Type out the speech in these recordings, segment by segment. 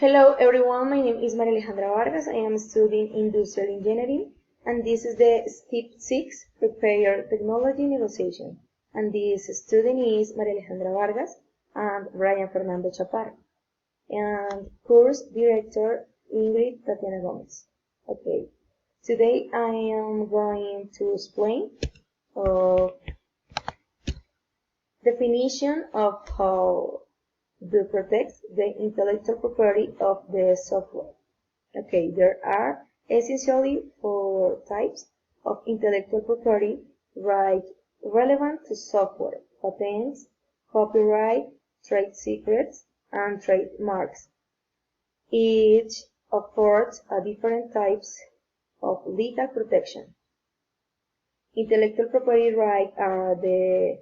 Hello everyone, my name is Maria Alejandra Vargas. I am studying Industrial Engineering and this is the Step 6 Prepare Technology Negotiation. And this student is Maria Alejandra Vargas and Brian Fernando Chaparro. And course director Ingrid Tatiana Gomez. Okay, today I am going to explain definition of how to protect the intellectual property of the software. Okay, there are essentially four types of intellectual property right relevant to software: patents, copyright, trade secrets, and trademarks. Each affords a different types of legal protection. Intellectual property rights are the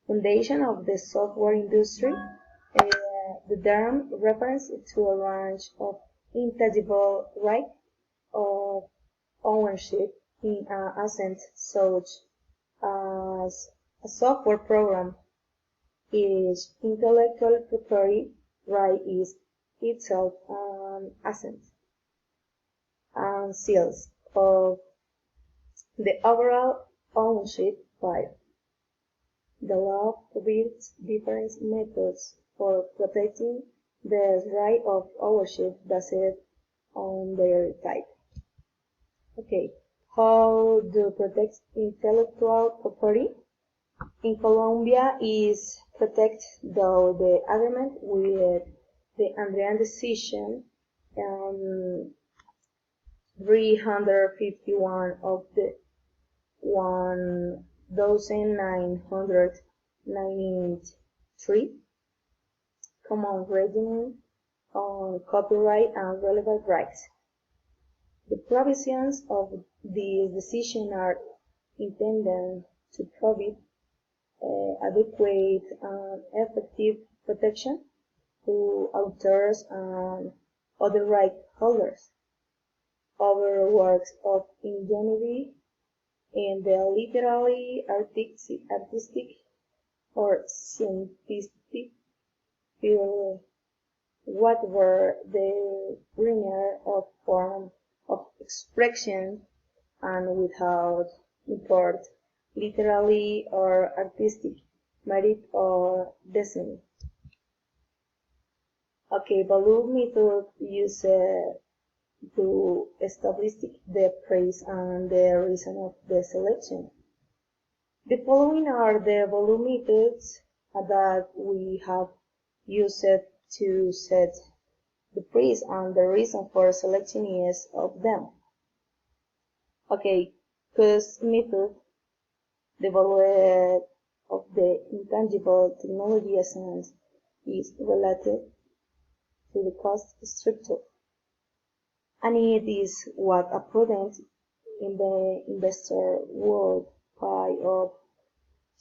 foundation of the software industry. The term refers to a range of intangible rights of ownership in an asset such as a software program. Each intellectual property right is itself an asset and seals of the overall ownership file. The law provides different methods for protecting the right of ownership based on their type. Okay, how to protect intellectual property? In Colombia is protected through the agreement with the Andrean decision 351 of the 1993 Common Regime on Copyright and Relevant Rights. The provisions of this decision are intended to provide adequate and effective protection to authors and other right holders over works of ingenuity in the literary, artistic, or scientific field, whatever the linear of form of expression, and without import, literary or artistic merit or destiny. Okay, value method used to establish the price and the reason of the selection. The following are the value methods that we have used to set the price, and the reason for selection is of them. Okay, cost method, the value of the intangible technology essence is related to the cost structure, and it is what a prudent investor would pay up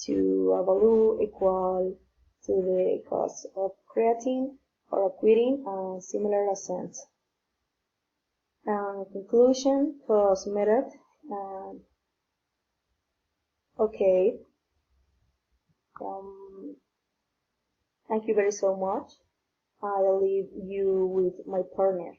to a value equal to the cost of creating or acquiring a similar asset. Conclusion, cost method. Okay. Thank you very so much. I'll leave you with my partner.